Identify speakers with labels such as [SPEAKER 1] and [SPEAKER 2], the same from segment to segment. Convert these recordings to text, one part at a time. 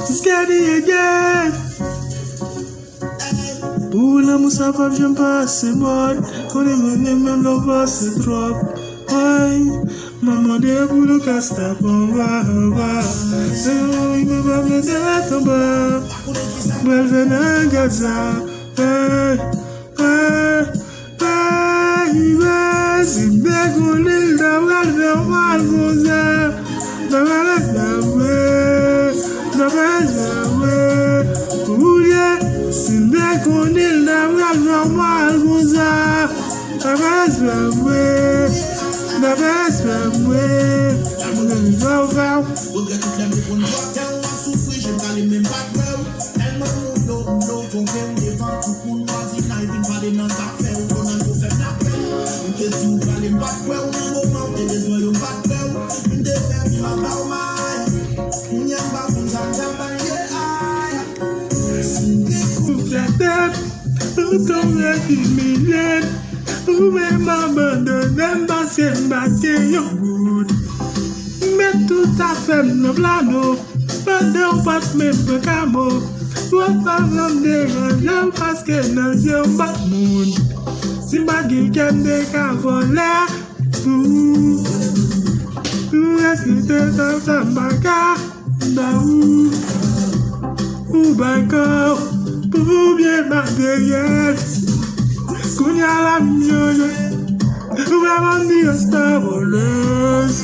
[SPEAKER 1] Steady again. Pula musafar jam passe mort. Con il mio non passe troppo. Ai, mamma de bulu casta con va. Se oi me va me da tomba. Vuelve na gaza. Simbe con il da malgoza. Simbe con il malgoza. The best way, I'm gonna go out. We'll get to them if one hot down, I'm so free, I'm calling me back well. And my no, don't get me back to pull was in 19 calling on that fell, don't go for that well. In case you calling back well, no mountain is where you back well. In the family, my bow my, young back on Zanzibar, yeah, like that, don't let me yet. Remember the number sent by your good. Met to tapen the blano, but don't pass me the camo. What I'm there, young basket, no young back moon. Simagi can make a for la. Let's get the baga. Banco, bien material. Kunyala mioyo, uwamandi ostabolos.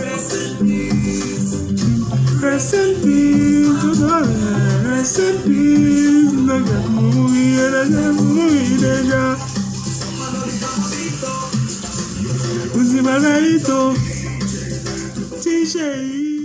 [SPEAKER 1] Rest in peace, rest in peace. Naga muy deja. Uzimagalito, Tisha.